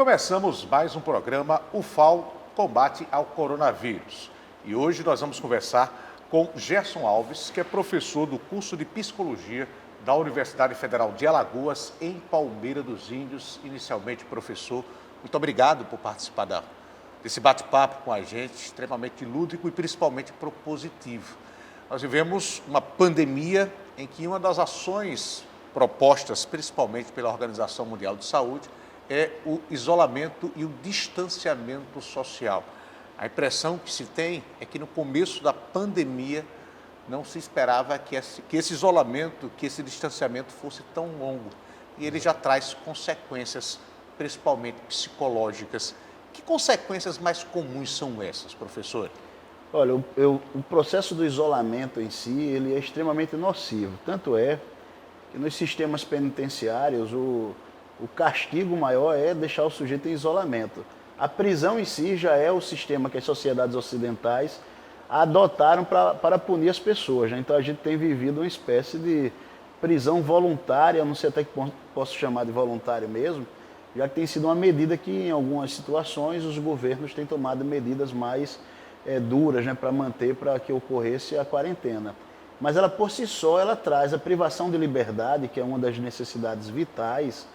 começamos mais um programa UFAO Combate ao Coronavírus. E hoje nós vamos conversar com Gerson Alves, que é professor do curso de Psicologia da Universidade Federal de Alagoas, em Palmeira dos Índios. Inicialmente, professor, muito obrigado por participar desse bate-papo com a gente, extremamente lúdico e principalmente propositivo. Nós vivemos uma pandemia em que uma das ações propostas, principalmente pela Organização Mundial de Saúde, é o isolamento e o distanciamento social. A impressão que se tem é que no começo da pandemia não se esperava que esse isolamento, que esse distanciamento fosse tão longo. E ele já traz consequências, principalmente psicológicas. Que consequências mais comuns são essas, professor? Olha, o processo do isolamento em si, ele é extremamente nocivo. Tanto é que nos sistemas penitenciários, o castigo maior é deixar o sujeito em isolamento. A prisão em si já é o sistema que as sociedades ocidentais adotaram para punir as pessoas, né? Então a gente tem vivido uma espécie de prisão voluntária, não sei até que posso chamar de voluntário mesmo, já que tem sido uma medida que em algumas situações os governos têm tomado medidas mais duras, né, para manter, para que ocorresse a quarentena. Mas ela por si só, ela traz a privação de liberdade, que é uma das necessidades vitais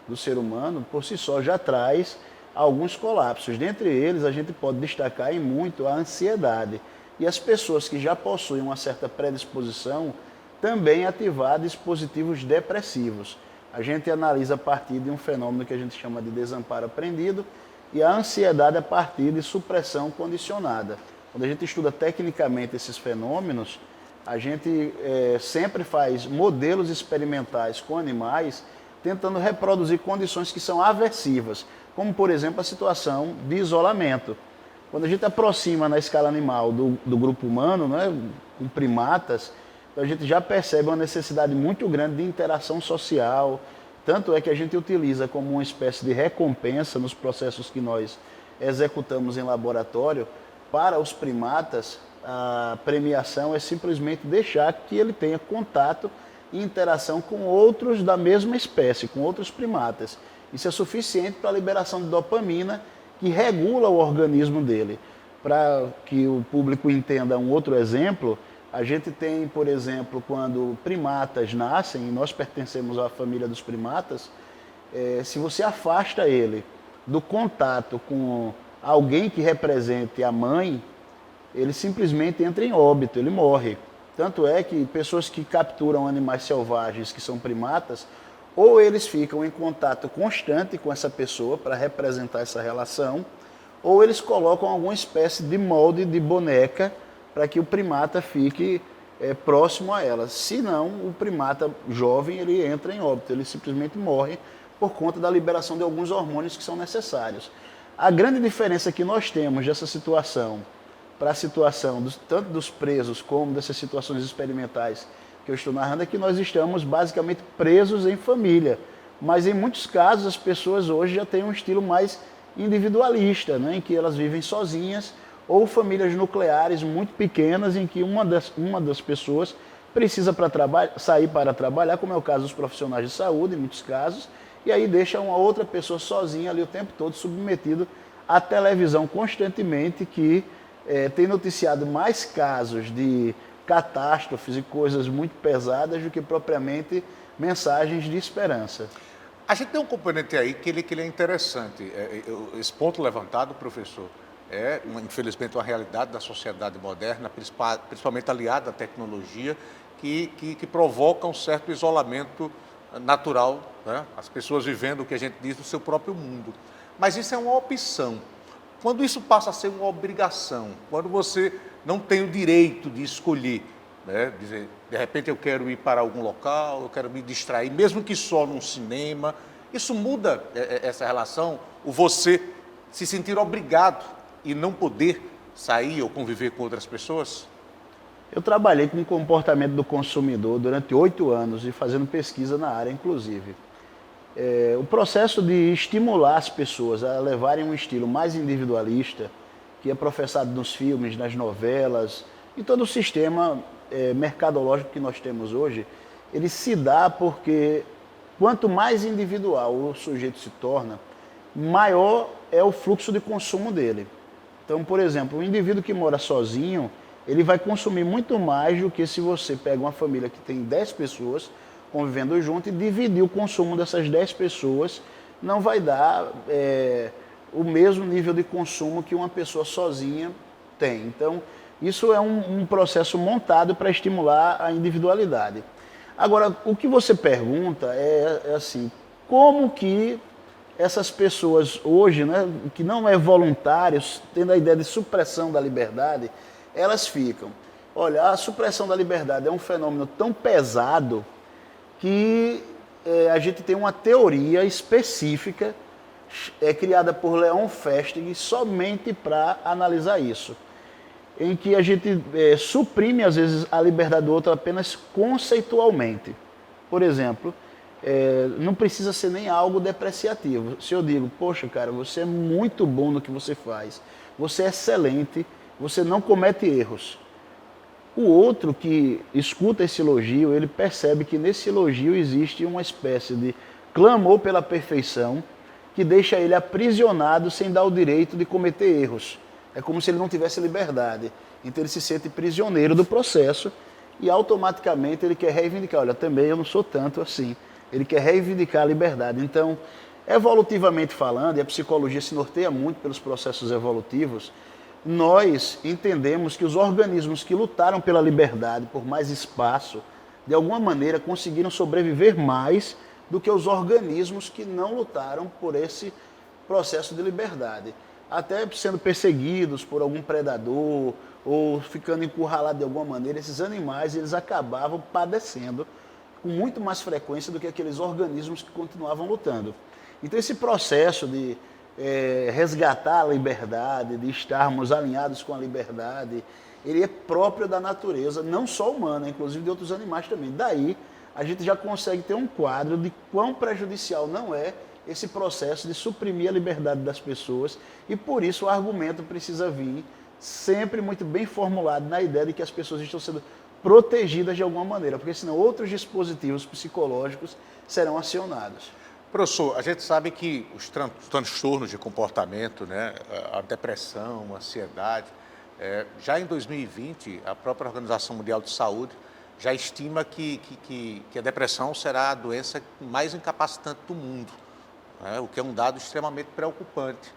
do ser humano, por si só já traz alguns colapsos. Dentre eles, a gente pode destacar em muito a ansiedade. E as pessoas que já possuem uma certa predisposição também ativar dispositivos depressivos. A gente analisa a partir de um fenômeno que a gente chama de desamparo aprendido e a ansiedade a partir de supressão condicionada. Quando a gente estuda tecnicamente esses fenômenos, a gente sempre faz modelos experimentais com animais tentando reproduzir condições que são aversivas, como, por exemplo, a situação de isolamento. Quando a gente aproxima na escala animal do grupo humano, né, com primatas, então a gente já percebe uma necessidade muito grande de interação social. Tanto é que a gente utiliza como uma espécie de recompensa nos processos que nós executamos em laboratório. Para os primatas, a premiação é simplesmente deixar que ele tenha contato e interação com outros da mesma espécie, com outros primatas. Isso é suficiente para a liberação de dopamina, que regula o organismo dele. Para que o público entenda um outro exemplo, a gente tem, por exemplo, quando primatas nascem, e nós pertencemos à família dos primatas, se você afasta ele do contato com alguém que represente a mãe, ele simplesmente entra em óbito, ele morre. Tanto é que pessoas que capturam animais selvagens que são primatas, ou eles ficam em contato constante com essa pessoa para representar essa relação, ou eles colocam alguma espécie de molde de boneca para que o primata fique próximo a ela. Se não, o primata jovem ele entra em óbito, ele simplesmente morre por conta da liberação de alguns hormônios que são necessários. A grande diferença que nós temos dessa situação para a situação tanto dos presos como dessas situações experimentais que eu estou narrando é que nós estamos basicamente presos em família. Mas em muitos casos as pessoas hoje já têm um estilo mais individualista, né, em que elas vivem sozinhas, ou famílias nucleares muito pequenas em que uma das pessoas precisa sair para trabalhar, como é o caso dos profissionais de saúde, em muitos casos, e aí deixa uma outra pessoa sozinha ali o tempo todo, submetido à televisão constantemente, que tem noticiado mais casos de catástrofes e coisas muito pesadas do que propriamente mensagens de esperança. A gente tem um componente aí que ele é interessante. Esse ponto levantado, professor, infelizmente, uma realidade da sociedade moderna, principalmente aliada à tecnologia, que provoca um certo isolamento natural, né? As pessoas vivendo o que a gente diz no seu próprio mundo. Mas isso é uma opção. Quando isso passa a ser uma obrigação, quando você não tem o direito de escolher, né? Dizer, de repente eu quero ir para algum local, eu quero me distrair, mesmo que só num cinema, isso muda essa relação, o você se sentir obrigado e não poder sair ou conviver com outras pessoas? Eu trabalhei com o comportamento do consumidor durante 8 anos e fazendo pesquisa na área, inclusive. O processo de estimular as pessoas a levarem um estilo mais individualista, que é professado nos filmes, nas novelas, e todo o sistema mercadológico que nós temos hoje, ele se dá porque quanto mais individual o sujeito se torna, maior é o fluxo de consumo dele. Então, por exemplo, um indivíduo que mora sozinho, ele vai consumir muito mais do que se você pega uma família que tem 10 pessoas convivendo junto e dividir o consumo dessas 10 pessoas, não vai dar o mesmo nível de consumo que uma pessoa sozinha tem. Então, isso é um processo montado para estimular a individualidade. Agora, o que você pergunta é assim, como que essas pessoas hoje, né, que não é voluntários, tendo a ideia de supressão da liberdade, elas ficam. Olha, a supressão da liberdade é um fenômeno tão pesado que a gente tem uma teoria específica criada por Leon Festig somente para analisar isso, em que a gente suprime, às vezes, a liberdade do outro apenas conceitualmente. Por exemplo, não precisa ser nem algo depreciativo. Se eu digo, poxa, cara, você é muito bom no que você faz, você é excelente, você não comete erros. O outro que escuta esse elogio, ele percebe que nesse elogio existe uma espécie de clamor pela perfeição que deixa ele aprisionado sem dar o direito de cometer erros. É como se ele não tivesse liberdade. Então ele se sente prisioneiro do processo e automaticamente ele quer reivindicar. Olha, também eu não sou tanto assim. Ele quer reivindicar a liberdade. Então, evolutivamente falando, e a psicologia se norteia muito pelos processos evolutivos, nós entendemos que os organismos que lutaram pela liberdade, por mais espaço, de alguma maneira conseguiram sobreviver mais do que os organismos que não lutaram por esse processo de liberdade. Até sendo perseguidos por algum predador ou ficando encurralados de alguma maneira, esses animais eles acabavam padecendo com muito mais frequência do que aqueles organismos que continuavam lutando. Então esse processo de resgatar a liberdade, de estarmos alinhados com a liberdade, ele é próprio da natureza, não só humana, inclusive de outros animais também. Daí a gente já consegue ter um quadro de quão prejudicial não é esse processo de suprimir a liberdade das pessoas e por isso o argumento precisa vir sempre muito bem formulado na ideia de que as pessoas estão sendo protegidas de alguma maneira, porque senão outros dispositivos psicológicos serão acionados. Professor, a gente sabe que os transtornos de comportamento, né, a depressão, a ansiedade, já em 2020, a própria Organização Mundial de Saúde já estima que a depressão será a doença mais incapacitante do mundo, né, o que é um dado extremamente preocupante.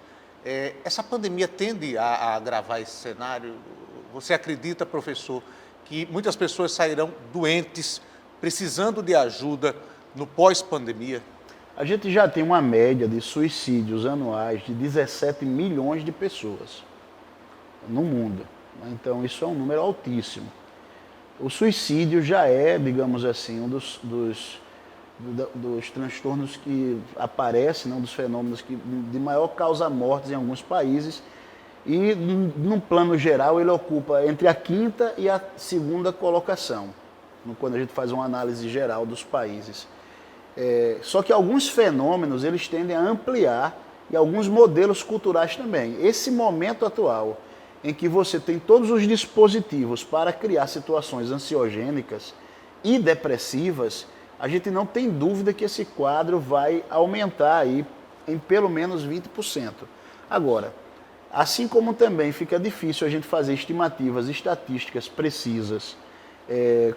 Essa pandemia tende a agravar esse cenário? Você acredita, professor, que muitas pessoas sairão doentes, precisando de ajuda no pós-pandemia? A gente já tem uma média de suicídios anuais de 17 milhões de pessoas no mundo. Então, isso é um número altíssimo. O suicídio já é, digamos assim, um dos transtornos que aparece, um dos fenômenos de maior causa mortes em alguns países. E, num plano geral, ele ocupa entre a quinta e a segunda colocação, quando a gente faz uma análise geral dos países. Só que alguns fenômenos eles tendem a ampliar e alguns modelos culturais também. Esse momento atual, em que você tem todos os dispositivos para criar situações ansiogênicas e depressivas, a gente não tem dúvida que esse quadro vai aumentar aí em pelo menos 20%. Agora, assim como também fica difícil a gente fazer estimativas estatísticas precisas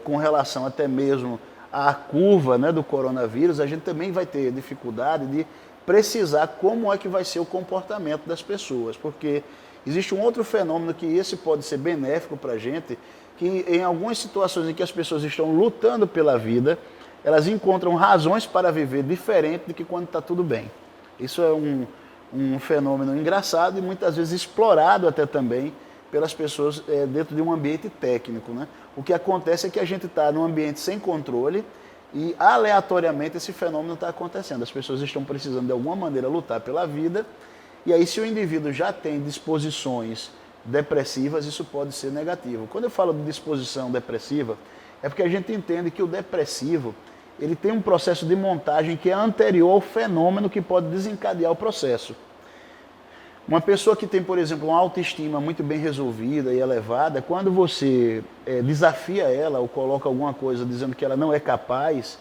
com relação até mesmo à curva, né, do coronavírus, a gente também vai ter dificuldade de precisar como é que vai ser o comportamento das pessoas, porque existe um outro fenômeno que esse pode ser benéfico para a gente, que em algumas situações em que as pessoas estão lutando pela vida, elas encontram razões para viver diferente do que quando está tudo bem. Isso é um fenômeno engraçado e muitas vezes explorado até também pelas pessoas dentro de um ambiente técnico, né? O que acontece é que a gente está num ambiente sem controle e aleatoriamente esse fenômeno está acontecendo. As pessoas estão precisando de alguma maneira lutar pela vida e aí se o indivíduo já tem disposições depressivas, isso pode ser negativo. Quando eu falo de disposição depressiva, é porque a gente entende que o depressivo ele tem um processo de montagem que é anterior ao fenômeno que pode desencadear o processo. Uma pessoa que tem, por exemplo, uma autoestima muito bem resolvida e elevada, quando você desafia ela ou coloca alguma coisa dizendo que ela não é capaz,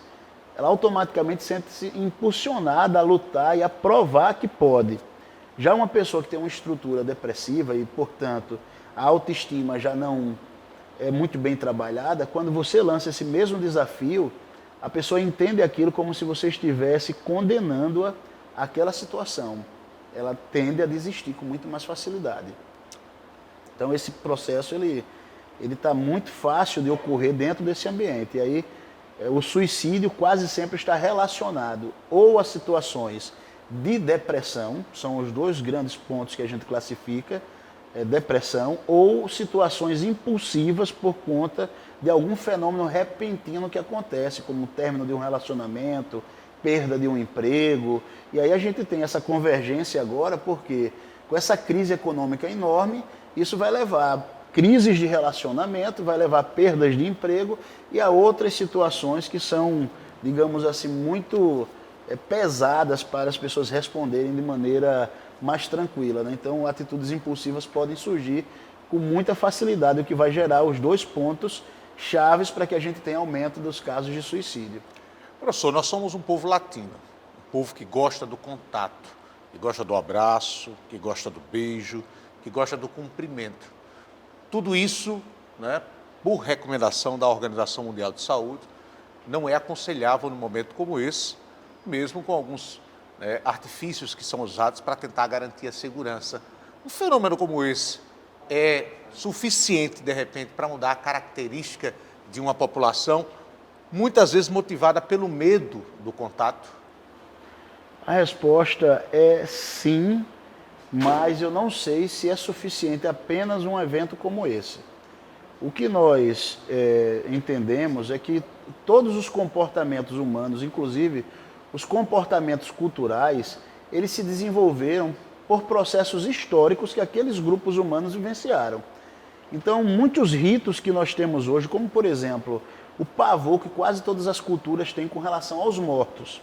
ela automaticamente sente-se impulsionada a lutar e a provar que pode. Já uma pessoa que tem uma estrutura depressiva e, portanto, a autoestima já não é muito bem trabalhada, quando você lança esse mesmo desafio, a pessoa entende aquilo como se você estivesse condenando-a àquela situação. Ela tende a desistir com muito mais facilidade. Então esse processo ele está muito fácil de ocorrer dentro desse ambiente. E aí o suicídio quase sempre está relacionado ou a situações de depressão, são os dois grandes pontos que a gente classifica, depressão, ou situações impulsivas por conta de algum fenômeno repentino que acontece, como o término de um relacionamento, perda de um emprego. E aí a gente tem essa convergência agora, porque com essa crise econômica enorme, isso vai levar a crises de relacionamento, vai levar a perdas de emprego e a outras situações que são, digamos assim, muito pesadas para as pessoas responderem de maneira mais tranquila, né? Então, atitudes impulsivas podem surgir com muita facilidade, o que vai gerar os dois pontos chaves para que a gente tenha aumento dos casos de suicídio. Professor, nós somos um povo latino, um povo que gosta do contato, que gosta do abraço, que gosta do beijo, que gosta do cumprimento. Tudo isso, né, por recomendação da Organização Mundial de Saúde, não é aconselhável num momento como esse, mesmo com alguns artifícios que são usados para tentar garantir a segurança. Um fenômeno como esse é suficiente, de repente, para mudar a característica de uma população, muitas vezes motivada pelo medo do contato? A resposta é sim, mas eu não sei se é suficiente apenas um evento como esse. O que nós entendemos é que todos os comportamentos humanos, inclusive os comportamentos culturais, eles se desenvolveram por processos históricos que aqueles grupos humanos vivenciaram. Então, muitos ritos que nós temos hoje, como por exemplo, o pavor que quase todas as culturas têm com relação aos mortos,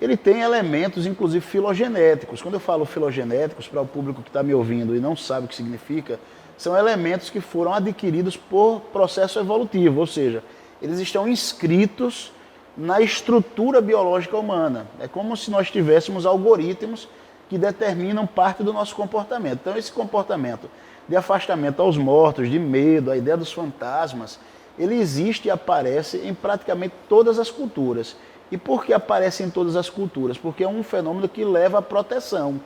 ele tem elementos, inclusive, filogenéticos. Quando eu falo filogenéticos, para o público que está me ouvindo e não sabe o que significa, são elementos que foram adquiridos por processo evolutivo, ou seja, eles estão inscritos na estrutura biológica humana. É como se nós tivéssemos algoritmos que determinam parte do nosso comportamento. Então, esse comportamento de afastamento aos mortos, de medo, a ideia dos fantasmas, ele existe e aparece em praticamente todas as culturas. E por que aparece em todas as culturas? Porque é um fenômeno que leva à proteção.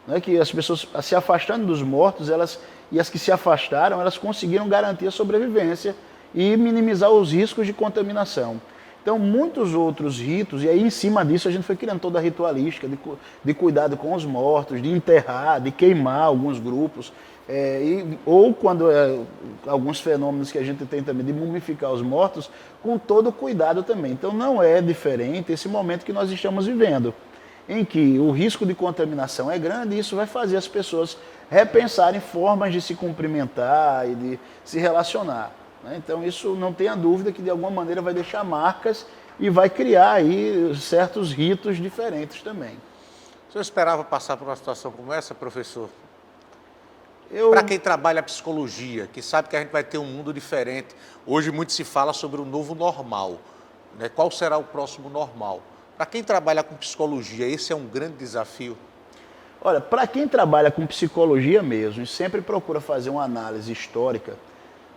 Não é que as pessoas, se afastando dos mortos, e as que se afastaram, elas conseguiram garantir a sobrevivência e minimizar os riscos de contaminação. Então, muitos outros ritos, e aí em cima disso a gente foi criando toda a ritualística de cuidado com os mortos, de enterrar, de queimar alguns grupos, ou quando alguns fenômenos que a gente tem também de mumificar os mortos, com todo o cuidado também. Então, não é diferente esse momento que nós estamos vivendo, em que o risco de contaminação é grande e isso vai fazer as pessoas repensarem formas de se cumprimentar e de se relacionar. Então isso não tenha dúvida que de alguma maneira vai deixar marcas e vai criar aí certos ritos diferentes também. O senhor esperava passar por uma situação como essa, professor? Para quem trabalha a psicologia, que sabe que a gente vai ter um mundo diferente, hoje muito se fala sobre o novo normal, né? Qual será o próximo normal? Para quem trabalha com psicologia, esse é um grande desafio? Olha, para quem trabalha com psicologia mesmo e sempre procura fazer uma análise histórica,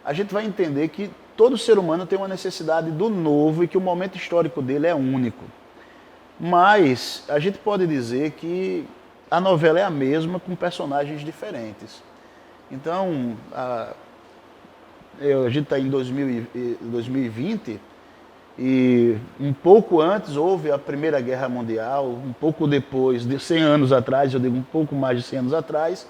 a gente vai entender que todo ser humano tem uma necessidade do novo e que o momento histórico dele é único. Mas a gente pode dizer que a novela é a mesma com personagens diferentes. Então, a gente está em 2020 e um pouco antes houve a Primeira Guerra Mundial, um pouco depois, de 100 anos atrás, eu digo um pouco mais de 100 anos atrás,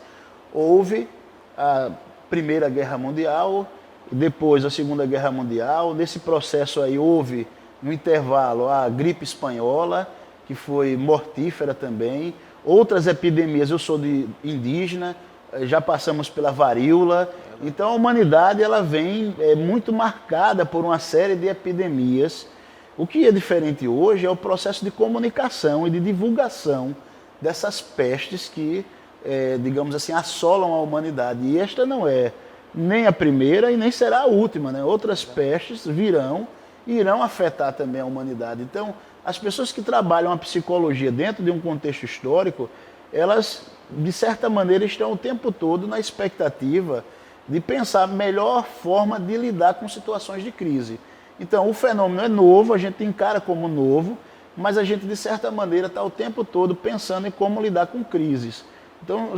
houve a Primeira Guerra Mundial, depois a Segunda Guerra Mundial. Nesse processo aí houve, no intervalo, a gripe espanhola, que foi mortífera também, outras epidemias, eu sou de indígena, já passamos pela varíola. Então a humanidade ela vem muito marcada por uma série de epidemias. O que é diferente hoje é o processo de comunicação e de divulgação dessas pestes que, digamos assim, assolam a humanidade. E esta não é nem a primeira e nem será a última, né? Outras pestes virão irão afetar também a humanidade. Então, as pessoas que trabalham a psicologia dentro de um contexto histórico, elas, de certa maneira, estão o tempo todo na expectativa de pensar a melhor forma de lidar com situações de crise. Então, o fenômeno é novo, a gente encara como novo, mas a gente, de certa maneira, está o tempo todo pensando em como lidar com crises. Então,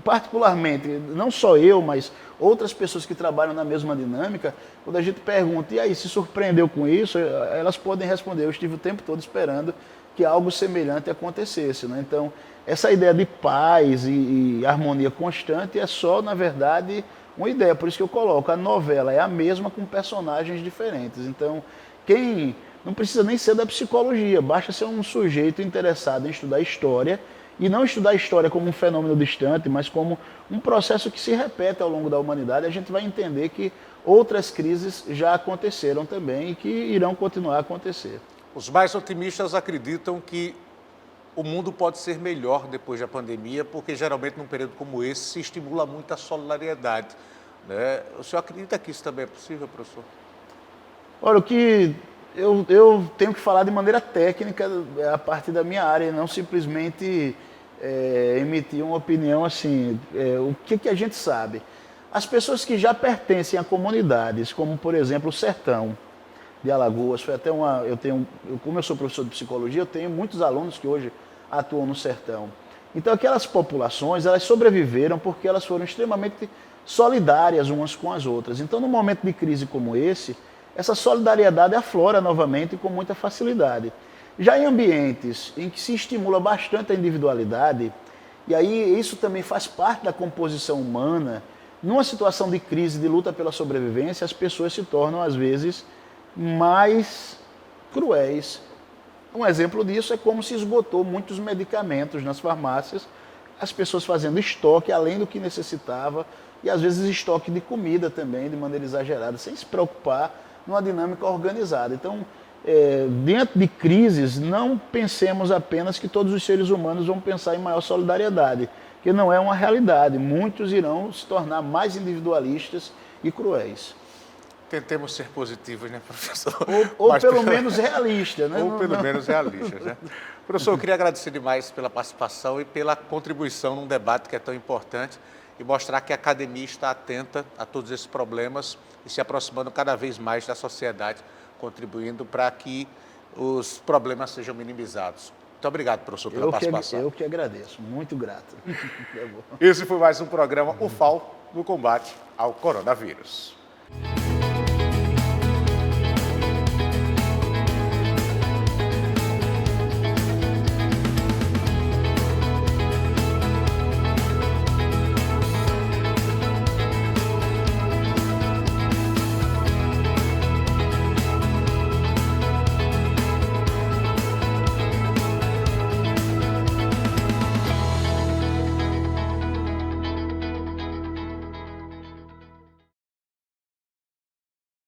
particularmente, não só eu, mas outras pessoas que trabalham na mesma dinâmica, quando a gente pergunta, e aí, se surpreendeu com isso? Elas podem responder, eu estive o tempo todo esperando que algo semelhante acontecesse, né? Então, essa ideia de paz e harmonia constante é só, na verdade, uma ideia. Por isso que eu coloco, a novela é a mesma com personagens diferentes. Então, quem não precisa nem ser da psicologia, basta ser um sujeito interessado em estudar história, e não estudar história como um fenômeno distante, mas como um processo que se repete ao longo da humanidade, a gente vai entender que outras crises já aconteceram também e que irão continuar a acontecer. Os mais otimistas acreditam que o mundo pode ser melhor depois da pandemia, porque geralmente num período como esse se estimula muito a solidariedade, né? O senhor acredita que isso também é possível, professor? Olha, o que eu tenho que falar de maneira técnica a partir da minha área, não simplesmente emitir uma opinião assim. O que a gente sabe? As pessoas que já pertencem a comunidades, como por exemplo o Sertão de Alagoas, foi até como eu sou professor de psicologia, eu tenho muitos alunos que hoje atuam no Sertão. Então aquelas populações, elas sobreviveram porque elas foram extremamente solidárias umas com as outras. Então num momento de crise como esse, essa solidariedade aflora novamente com muita facilidade. Já em ambientes em que se estimula bastante a individualidade, e aí isso também faz parte da composição humana, numa situação de crise, de luta pela sobrevivência, as pessoas se tornam, às vezes, mais cruéis. Um exemplo disso é como se esgotou muitos medicamentos nas farmácias, as pessoas fazendo estoque além do que necessitava, e às vezes estoque de comida também, de maneira exagerada, sem se preocupar numa dinâmica organizada. Então, diante de crises, não pensemos apenas que todos os seres humanos vão pensar em maior solidariedade, que não é uma realidade. Muitos irão se tornar mais individualistas e cruéis. Tentemos ser positivos, né, professor? Ou pelo menos realistas, né? Ou pelo menos realistas, né? Professor, eu queria agradecer demais pela participação e pela contribuição num debate que é tão importante e mostrar que a academia está atenta a todos esses problemas e se aproximando cada vez mais da sociedade, contribuindo para que os problemas sejam minimizados. Muito obrigado, professor, pela participação. Eu que agradeço, muito grato. Esse foi mais um programa UFAL no combate ao coronavírus.